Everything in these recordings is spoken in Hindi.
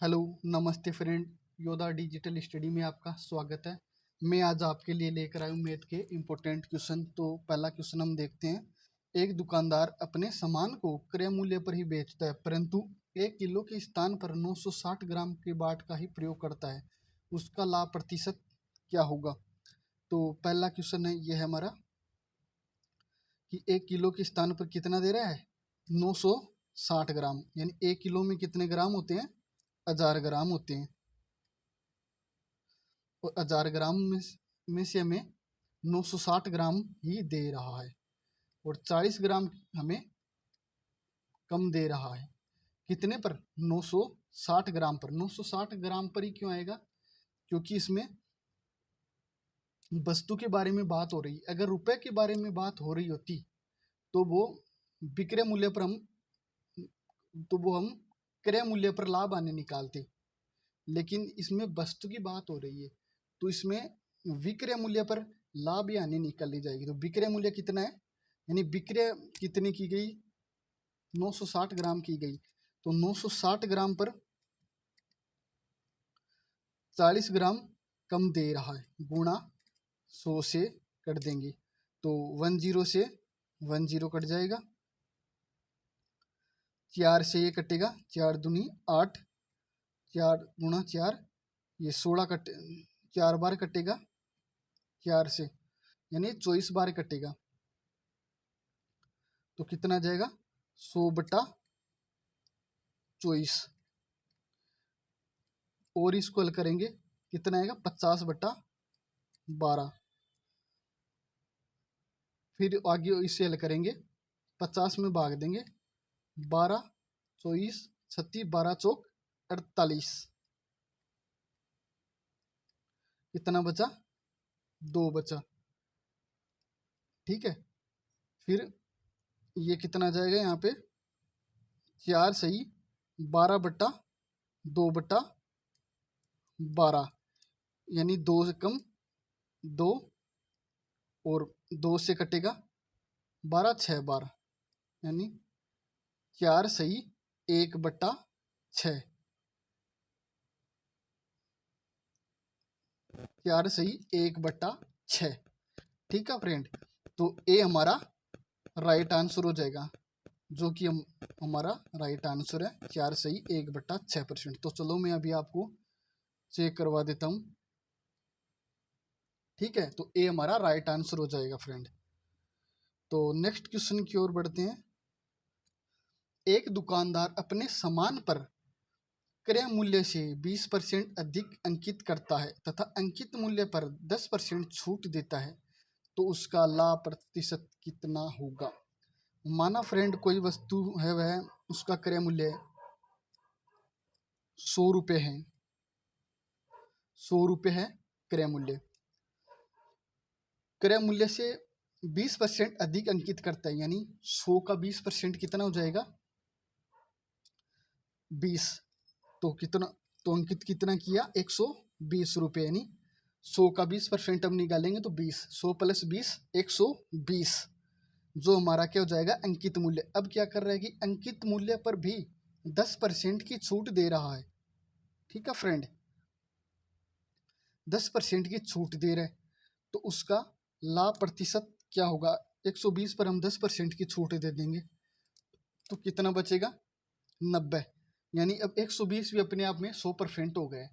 हेलो, नमस्ते फ्रेंड। योदा डिजिटल स्टडी में आपका स्वागत है। मैं आज आपके लिए लेकर आया हूँ मैथ के इम्पोर्टेंट क्वेश्चन। तो पहला क्वेश्चन हम देखते हैं। एक दुकानदार अपने सामान को क्रय मूल्य पर ही बेचता है, परंतु 1 किलो के स्थान पर 960 ग्राम के बाट का ही प्रयोग करता है। उसका लाभ प्रतिशत क्या होगा? तो पहला क्वेश्चन है यह है हमारा कि 1 किलो के स्थान पर कितना दे रहा है? 960 ग्राम। यानी 1 किलो में कितने ग्राम होते हैं? 1000 ग्राम होते हैं। और 1000 ग्राम में से हमें 960 ग्राम ही दे रहा है और 40 ग्राम हमें कम दे रहा है। कितने पर? 960 ग्राम पर। 960 ग्राम पर ही क्यों आएगा? क्योंकि इसमें वस्तु के बारे में बात हो रही है। अगर रुपए के बारे में बात हो रही होती तो वो विक्रय मूल्य पर हम क्रय मूल्य पर लाभ आने निकालते, लेकिन इसमें वस्तु की बात हो रही है तो इसमें विक्रय मूल्य पर लाभ या हानि निकाली जाएगी। तो विक्रय मूल्य कितना है? यानी विक्रय कितनी की गई? 960 ग्राम की गई। तो 960 ग्राम पर 40 ग्राम कम दे रहा है, गुणा 100 से कट देंगे तो 10 से 10 कट जाएगा। 4 से ये कटेगा, 4 दूनी 8, 4 गुणा 4 ये 16 कट, 4 बार कटेगा 4 से, यानी 24 बार कटेगा। तो कितना जाएगा? 100/24। और इसको हल करेंगे, कितना आएगा? 50/12। फिर आगे इसे हल करेंगे, 50 में भाग देंगे, 12, 24, 36, 12 चौक 48। कितना बचा? 2 बचा। ठीक है। फिर ये कितना जाएगा यहाँ पे? 4 सही 12/2/12, यानी 2 से कम 2 और 2 से कटेगा 12, 6 बार, यानी 4 सही 1/6। 4 सही 1/6। ठीक है फ्रेंड। तो ए हमारा राइट आंसर हो जाएगा, जो कि हमारा राइट आंसर है। 4 सही 1/6%। तो चलो मैं अभी आपको चेक करवा देता हूँ। ठीक है, तो ए हमारा राइट आंसर हो जाएगा फ्रेंड। तो नेक्स्ट क्वेश्चन की ओर बढ़ते हैं। एक दुकानदार अपने सामान पर क्रय मूल्य से 20% अधिक अंकित करता है तथा अंकित मूल्य पर 10% छूट देता है, तो उसका लाभ प्रतिशत कितना होगा? माना फ्रेंड कोई वस्तु है, वह उसका क्रय मूल्य 100 रुपये है। 100 रुपये है क्रय मूल्य। क्रय मूल्य से 20% अधिक अंकित करता है, यानी 100 का 20% कितना हो जाएगा? 20। तो कितना? तो अंकित कितना किया? 120 रुपये, यानी 100 का 20% हम निकालेंगे तो 20। 100 + 20 120, जो हमारा क्या हो जाएगा? अंकित मूल्य। अब क्या कर रहा है कि अंकित मूल्य पर भी 10% की छूट दे रहा है। ठीक है फ्रेंड, 10% की छूट दे रहा है, तो उसका लाभ प्रतिशत क्या होगा? 120 पर हम 10% की छूट दे देंगे तो कितना बचेगा? 90। यानी अब 120 भी अपने आप में 100% हो गए।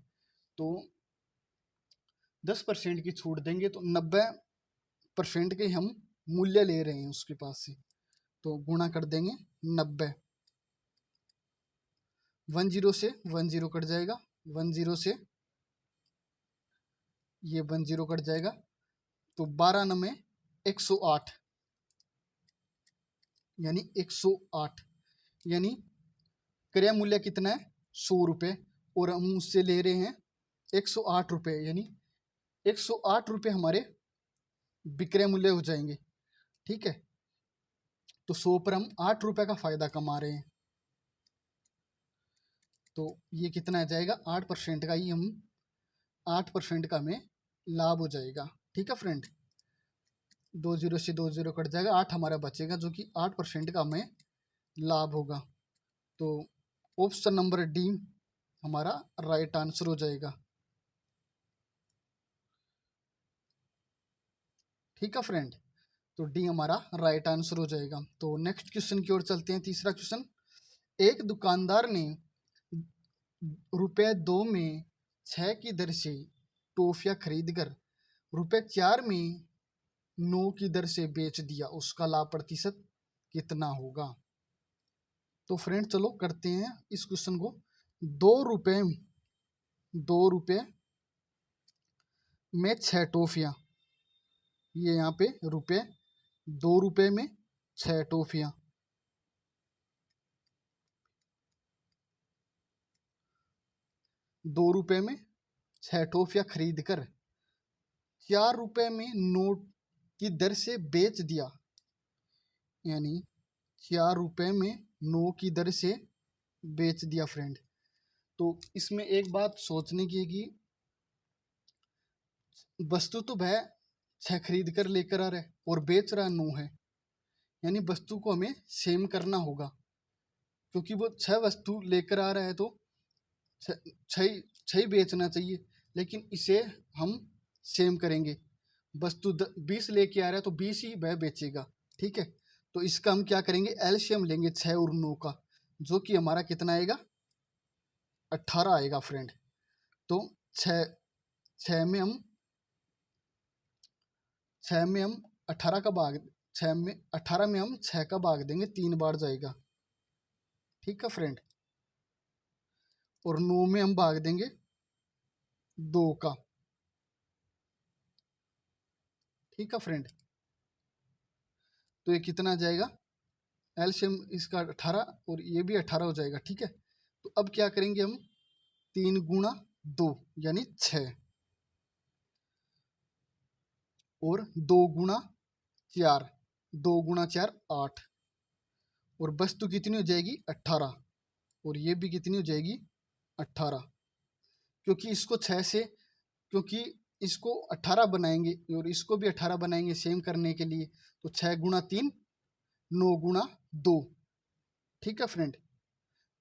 तो 10% की छूट देंगे तो 90% के हम मूल्य ले रहे हैं उसके पास से, तो गुणा कर देंगे 90। 10 से 10 कट जाएगा, 10 से ये 10 कट जाएगा, तो 12×9 108, यानी 108। यानी क्रय मूल्य कितना है? 100 रुपये, और हम उससे ले रहे हैं 108 रुपये, यानी 108 रुपये हमारे विक्रय मूल्य हो जाएंगे। ठीक है, तो 100 पर हम 8 रुपये का फायदा कमा रहे हैं, तो ये कितना आ जाएगा? 8% का ही हम 8% का हमें लाभ हो जाएगा। ठीक है फ्रेंड, 20 से 20 कट जाएगा, 8 हमारा बचेगा, जो कि 8% का हमें लाभ होगा। तो ऑप्शन नंबर डी हमारा राइट आंसर हो जाएगा। ठीक है फ्रेंड, तो डी हमारा राइट आंसर हो जाएगा। तो नेक्स्ट क्वेश्चन की ओर चलते हैं। तीसरा क्वेश्चन, एक दुकानदार ने ₹2 में 6 की दर से टॉफियां खरीदकर ₹4 में 9 की दर से बेच दिया, उसका लाभ प्रतिशत कितना होगा? तो फ्रेंड चलो करते हैं इस क्वेश्चन को। ₹2 में 6 टॉफियां, ये यहाँ पे ₹2 में 6 टॉफियां, ₹2 में 6 टॉफियां खरीद कर ₹4 में 9 की दर से बेच दिया, यानी ₹4 में 9 की दर से बेच दिया फ्रेंड। तो इसमें एक बात सोचने की है कि वस्तु तो वह 6 खरीद कर लेकर आ रहा है और बेच रहा 9 है, यानी वस्तु को हमें सेम करना होगा, क्योंकि वो 6 वस्तु लेकर आ रहा है तो 6 ही बेचना चाहिए, लेकिन इसे हम सेम करेंगे। वस्तु 20 लेके आ रहा है तो 20 ही वह बेचेगा। ठीक है, तो इसका हम क्या करेंगे, एलसीएम लेंगे 6 और 9 का, जो कि हमारा कितना आएगा, 18 आएगा फ्रेंड। तो 6 6 में हम 6 में हम 18 का भाग 6 में 18 में हम 6 का भाग देंगे, 3 बार जाएगा। ठीक है फ्रेंड, और 9 में हम भाग देंगे 2 का। ठीक है फ्रेंड, तो ये कितना आ जाएगा, एलसीएम इसका 18 और ये भी 18 हो जाएगा। ठीक है, तो अब क्या करेंगे हम, 3 गुणा 2 यानी 6 और 2 गुणा 4, 2 गुणा 4 8, और वस्तु कितनी हो जाएगी, 18, और ये भी कितनी हो जाएगी, 18, क्योंकि इसको 6 से, क्योंकि इसको 18 बनाएंगे और इसको भी 18 बनाएंगे सेम करने के लिए, तो 6 गुणा 3 9 गुणा 2। ठीक है फ्रेंड,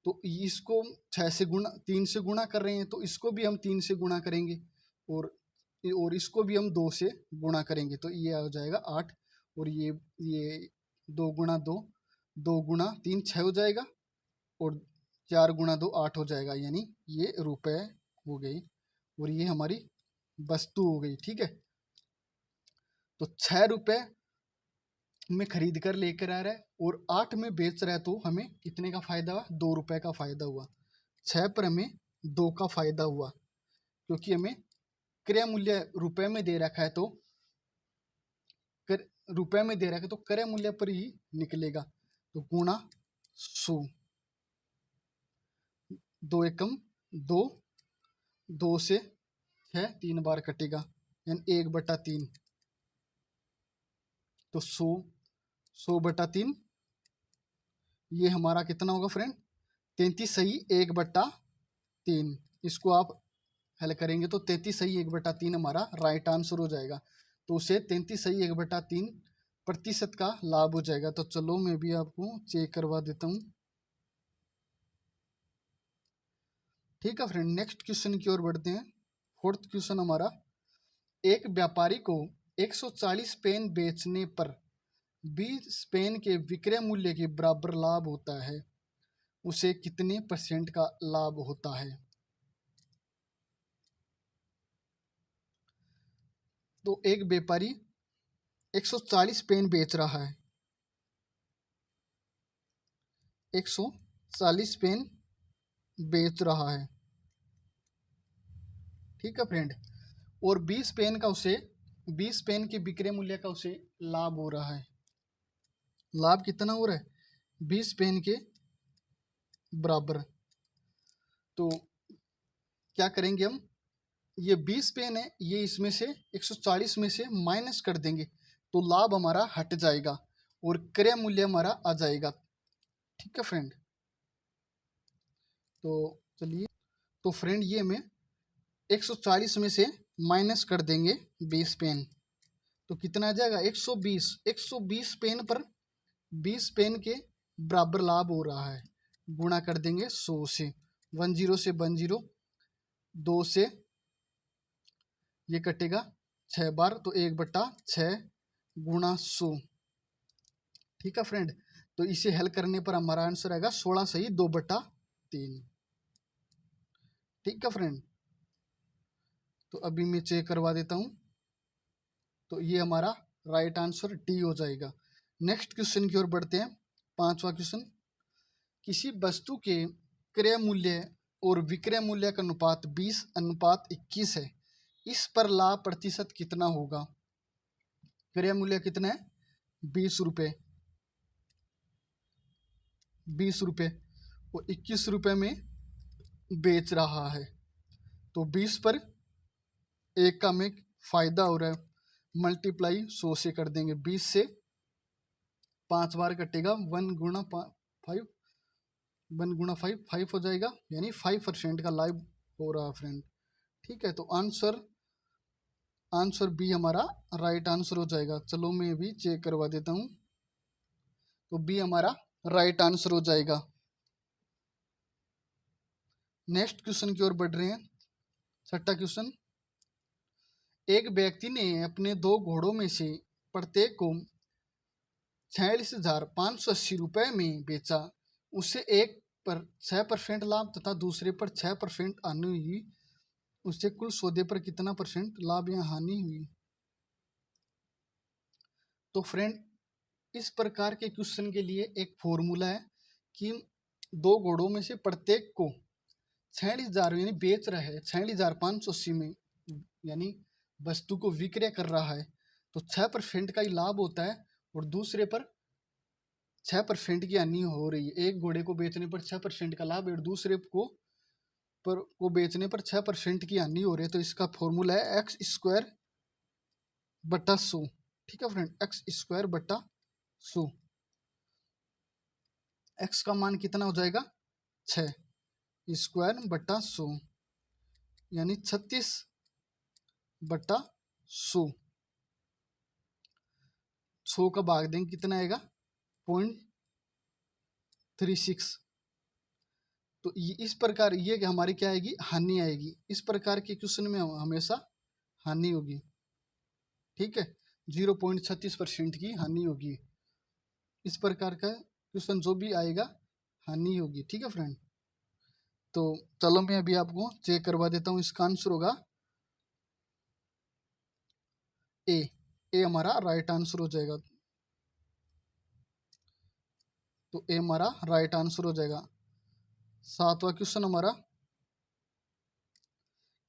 तो इसको 6 से गुणा 3 से गुणा कर रहे हैं, तो इसको भी हम 3 से गुणा करेंगे, और इसको भी हम 2 से गुणा करेंगे, तो ये आ जाएगा 8, और ये 2 गुणा 2, 2 गुणा 3 6 हो जाएगा, और 4 गुणा 2 8 हो जाएगा, यानी ये रुपए हो गई, और ये हमारी वस्तु हो गई। ठीक है, तो ₹6 में खरीद कर लेकर आ रहा है और 8 में बेच रहा है, तो हमें कितने का फायदा हुआ, ₹2 का फायदा हुआ। 6 पर हमें 2 का फायदा हुआ, क्योंकि हमें क्रय मूल्य रुपए में दे रखा है, तो रुपए में दे रखा है तो क्रय मूल्य पर ही निकलेगा। तो गुणा 100, 2 एकम 2, 2 से 6 3 बार कटेगा, यानी 1/3, तो 100/3, ये हमारा कितना होगा फ्रेंड, 33 सही 1/3। इसको आप हल करेंगे तो 33 सही 1/3 हमारा राइट आंसर हो जाएगा। तो उसे 33 सही 1/3 प्रतिशत का लाभ हो जाएगा। तो चलो मैं भी आपको चेक करवा देता हूँ। ठीक है फ्रेंड, नेक्स्ट क्वेश्चन की ओर बढ़ते हैं। फोर्थ क्वेश्चन हमारा, एक व्यापारी को 140 पेन बेचने पर 20 पेन के विक्रय मूल्य के बराबर लाभ होता है, उसे कितने % का लाभ होता है? तो एक व्यापारी 140 पेन बेच रहा है, 140 पेन बेच रहा है। ठीक है फ्रेंड, और 20 पेन के विक्रय मूल्य का उसे लाभ हो रहा है। लाभ कितना हो रहा है, 20 पेन के बराबर। तो क्या करेंगे हम, ये 20 पेन है, ये इसमें से 140 में से माइनस कर देंगे, तो लाभ हमारा हट जाएगा और क्रय मूल्य हमारा आ जाएगा। ठीक है फ्रेंड, तो चलिए, तो फ्रेंड ये हमें 140 में से माइनस कर देंगे 20 पेन, तो कितना आ जाएगा, 120 पेन पर 20 पेन के बराबर लाभ हो रहा है, गुणा कर देंगे 100 से, 10 से 10, 2 से ये कटेगा 6 बार, तो 1/6 गुणा 100। ठीक है फ्रेंड, तो इसे हल करने पर हमारा आंसर आएगा 16 सही 2/3। ठीक है फ्रेंड, तो अभी मैं चेक करवा देता हूँ, तो ये हमारा राइट आंसर डी हो जाएगा। नेक्स्ट क्वेश्चन की ओर बढ़ते हैं। 5वां क्वेश्चन, किसी वस्तु के क्रय मूल्य और विक्रय मूल्य का अनुपात 20:21 है, इस पर लाभ प्रतिशत कितना होगा? क्रय मूल्य कितना है? 20 रुपये, 20 रुपये और 21 रुपये में बेच रहा है, तो 20 पर 1 का हमें फायदा हो रहा है, मल्टीप्लाई 100 से कर देंगे। 20 से 5 बार कटेगा, 1 गुणा 5, 1 गुणा 5 हो जाएगा, यानी 5% का लाभ हो रहा है फ्रेंड। ठीक है, तो आंसर बी हमारा राइट आंसर हो जाएगा। चलो मैं भी चेक करवा देता हूँ, तो बी हमारा राइट आंसर हो जाएगा। नेक्स्ट क्वेश्चन की ओर बढ़ रहे हैं। 6वां क्वेश्चन, एक व्यक्ति ने अपने 2 घोड़ों में से प्रत्येक को 46,580 रुपये में बेचा। उसे एक पर 6% लाभ तथा दूसरे पर 6% हानि हुई। उससे कुल सौदे पर कितना % लाभ या हानि हुई? तो फ्रेंड, इस प्रकार के क्वेश्चन के लिए एक फॉर्मूला है कि 2 घोड़ों में से प्रत्येक को 46,000 यानी बेच रहा है, 46,580 में यानी वस्तु को विक्रय कर रहा है, तो 6% का ही लाभ होता है और दूसरे पर 6% की हानि हो रही है। एक घोड़े को बेचने पर 6% का लाभ और दूसरे को बेचने पर 6% की हानि हो रही है। तो इसका फॉर्मूला है x²/100। ठीक है फ्रेंड, x²/100। x का मान कितना हो जाएगा? 6²/100 यानी 36/100। 100 का भाग देंगे कितना आएगा? 0.36। तो इस प्रकार ये कि हमारी क्या आएगी? हानि आएगी। इस प्रकार के क्वेश्चन में हमेशा हानि होगी। ठीक है, 0.36% की हानि होगी। इस प्रकार का क्वेश्चन जो भी आएगा हानि होगी। ठीक है फ्रेंड, तो चलो मैं अभी आपको चेक करवा देता हूँ। इसका आंसर होगा ए हमारा राइट आंसर हो जाएगा। तो ए हमारा राइट आंसर हो जाएगा। 7वां क्वेश्चन हमारा,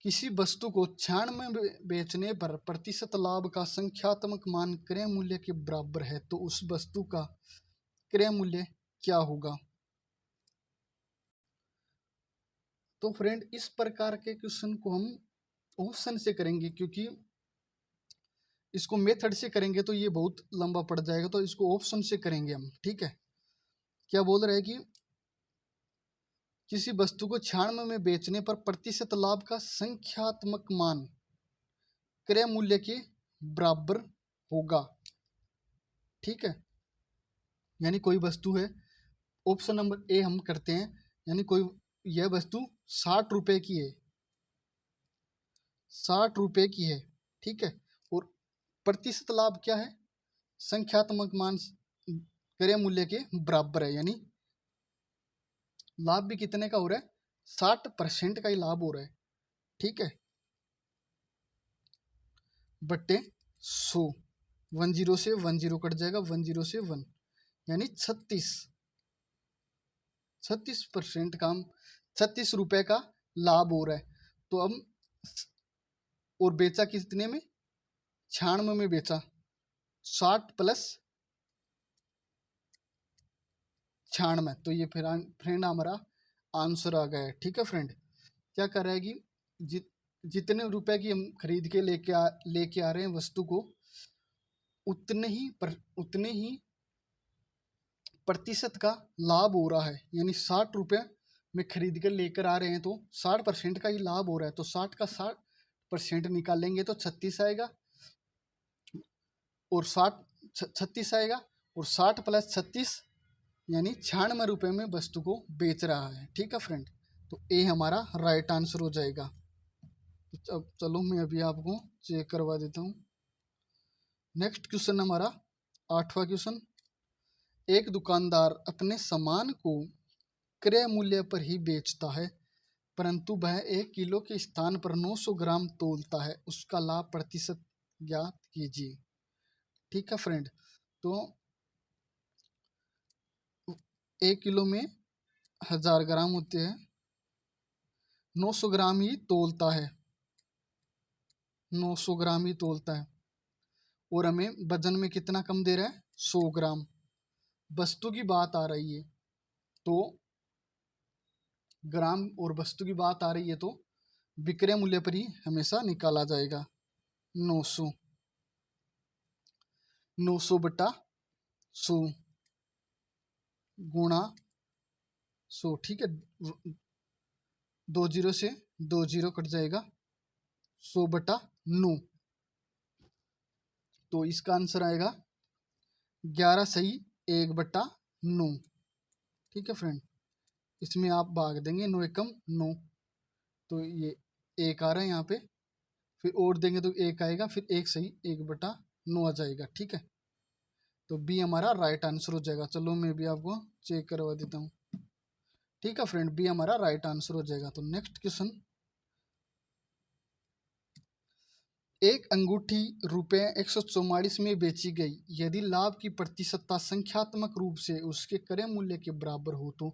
किसी वस्तु को 96 में बेचने पर प्रतिशत लाभ का संख्यात्मक मान क्रय मूल्य के बराबर है, तो उस वस्तु का क्रय मूल्य क्या होगा? तो फ्रेंड, इस प्रकार के क्वेश्चन को हम ऑप्शन से करेंगे, क्योंकि इसको मेथड से करेंगे तो ये बहुत लंबा पड़ जाएगा, तो इसको ऑप्शन से करेंगे हम। ठीक है, क्या बोल रहे हैं कि किसी वस्तु को 96 में बेचने पर प्रतिशत लाभ का संख्यात्मक मान क्रय मूल्य के बराबर होगा। ठीक है, यानी कोई वस्तु है, ऑप्शन नंबर ए हम करते हैं, यानी कोई यह वस्तु 60 रुपए की है, 60 रुपए की है। ठीक है, और प्रतिशत लाभ क्या है? संख्यात्मक मान क्रय मूल्य के बराबर है, यानी लाभ भी कितने का हो रहा है? 60% का ही लाभ हो रहा है। ठीक है, बट्टे 100, 10 से 10 कट जाएगा, 10 से 1 यानी 36% का 36 रुपए का लाभ हो रहा है। तो अब और बेचा कितने में? 96 में बेचा, 60 प्लस 96, तो ये फिर फ्रेंड हमारा आंसर आ गया है। ठीक है फ्रेंड, क्या कर रहा है कि जितने रुपए की हम खरीद के लेके आ रहे हैं वस्तु को, उतने ही प्रतिशत का लाभ हो रहा है, यानी 60 रुपये में खरीद कर लेकर आ रहे हैं, तो 60% का ही लाभ हो रहा है, तो 60 का 60% निकालेंगे तो 36 आएगा, और 36 आएगा, और 60 प्लस 36 यानी 96 रुपये में वस्तु को बेच रहा है। ठीक है फ्रेंड, तो ए हमारा राइट आंसर हो जाएगा। तो अब चलो मैं अभी आपको चेक करवा देता हूँ। नेक्स्ट क्वेश्चन हमारा 8वां क्वेश्चन। एक दुकानदार अपने सामान को क्रय मूल्य पर ही बेचता है, परंतु वह 1 किलो के स्थान पर 900 ग्राम तोलता है। उसका लाभ प्रतिशत ज्ञात कीजिए। ठीक है फ्रेंड, तो 1 किलो में 1000 ग्राम होते हैं, 900 ग्राम ही तोलता है, 900 ग्राम ही तोलता है और हमें वजन में कितना कम दे रहा है, 100 ग्राम। वस्तु की बात आ रही है तो ग्राम और वस्तु की बात आ रही है तो विक्रय मूल्य पर ही हमेशा निकाला जाएगा। 900 900 बटा 100 गुणा 100। ठीक है, 2 जीरो से 2 जीरो कट जाएगा, 100 बटा 9। तो इसका आंसर आएगा 11 सही 1/9। ठीक है फ्रेंड, इसमें आप भाग देंगे 9 एकम 9, तो ये 1 आ रहा है यहाँ पे, फिर और देंगे तो 1 आएगा, फिर 1 सही 1/9 आ जाएगा। ठीक है, तो बी हमारा राइट आंसर हो जाएगा। चलो मैं भी आपको चेक करवा देता हूँ। ठीक है फ्रेंड, बी हमारा राइट आंसर हो जाएगा। तो नेक्स्ट क्वेश्चन, एक अंगूठी रुपये 144 में बेची गई। यदि लाभ की प्रतिशतता संख्यात्मक रूप से उसके क्रय मूल्य के बराबर हो तो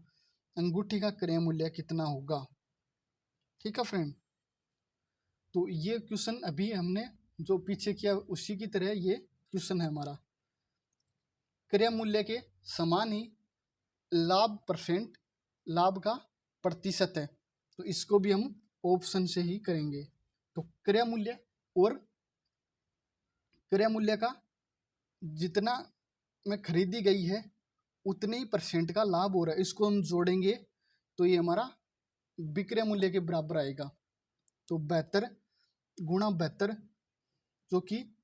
अंगूठी का क्रय मूल्य कितना होगा। ठीक है फ्रेंड, तो ये क्वेश्चन अभी हमने जो पीछे किया उसी की तरह ये क्वेश्चन है हमारा। क्रय मूल्य के समान ही लाभ का प्रतिशत है, तो इसको भी हम ऑप्शन से ही करेंगे। तो क्रय मूल्य और क्रय मूल्य का जितना में खरीदी गई है उतने ही % का लाभ हो रहा है, इसको हम जोड़ेंगे तो ये हमारा विक्रय मूल्य के बराबर आएगा। तो 72 गुणा 72, जो कि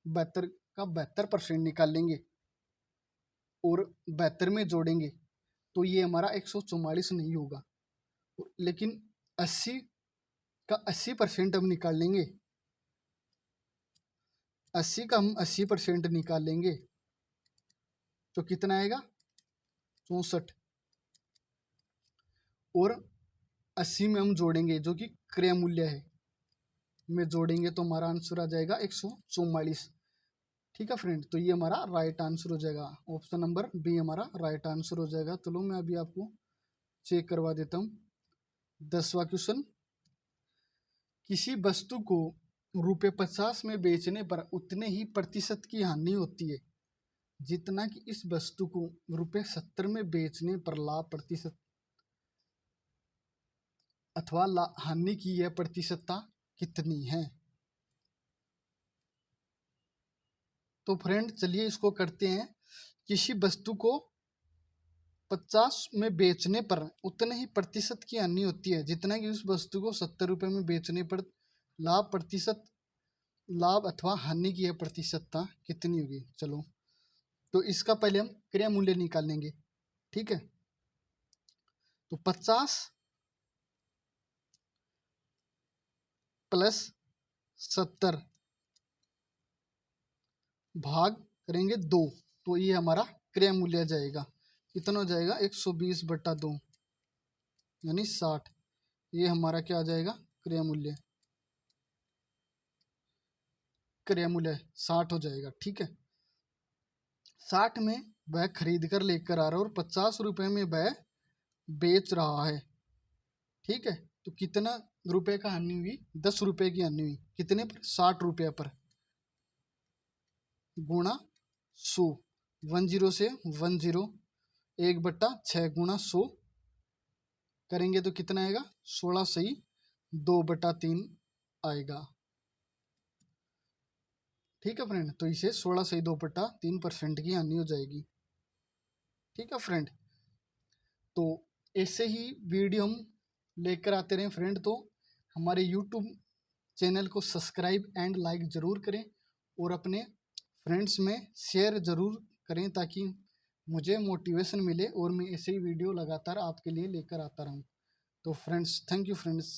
72 का 72% निकाल लेंगे और 72 में जोड़ेंगे तो ये हमारा 144 नहीं होगा, लेकिन 80 का 80% हम निकाल लेंगे। 80 का हम 80% निकाल लेंगे तो कितना आएगा, 64, और 80 में हम जोड़ेंगे जो कि क्रय मूल्य है, में जोड़ेंगे तो हमारा आंसर आ जाएगा 144। ठीक है फ्रेंड, तो ये हमारा राइट आंसर हो जाएगा। ऑप्शन नंबर बी हमारा राइट आंसर हो जाएगा। चलो मैं अभी आपको चेक करवा देता हूँ। 10वां क्वेश्चन, किसी वस्तु को ₹50 में बेचने पर उतने ही प्रतिशत की हानि होती है जितना कि इस वस्तु को ₹70 में बेचने पर लाभ प्रतिशत अथवा हानि की यह प्रतिशतता कितनी है। तो फ्रेंड चलिए इसको करते हैं। किसी वस्तु को 50 में बेचने पर उतने ही प्रतिशत की हानि होती है जितना कि उस वस्तु को 70 रुपये में बेचने पर लाभ अथवा हानि की यह प्रतिशतता कितनी होगी। चलो तो इसका पहले हम क्रय मूल्य निकालेंगे। ठीक है, तो 50 प्लस 70 भाग करेंगे 2, तो ये हमारा क्रय मूल्य जाएगा। कितना हो जाएगा, 120/2 यानी 60। ये हमारा क्या आ जाएगा, क्रय मूल्य 60 हो जाएगा। ठीक है, 60 में वह खरीद कर लेकर आ रहा है और 50 रुपये में वह बेच रहा है। ठीक है, तो कितना रुपए का हानि हुई, 10 रुपये की हानि हुई। कितने पर, 60 रुपये पर, गुणा 100, 10 से 10, 1/6 गुणा 100 करेंगे तो कितना आएगा, 16 सही 2/3 आएगा। ठीक है फ्रेंड, तो इसे 16 सही 2/3% की हानि हो जाएगी। ठीक है फ्रेंड, तो ऐसे ही वीडियो हम लेकर आते रहें फ्रेंड। तो हमारे यूट्यूब चैनल को सब्सक्राइब एंड लाइक ज़रूर करें और अपने फ्रेंड्स में शेयर ज़रूर करें ताकि मुझे मोटिवेशन मिले और मैं ऐसे ही वीडियो लगातार आपके लिए लेकर आता रहूं। तो फ्रेंड्स, थैंक यू फ्रेंड्स।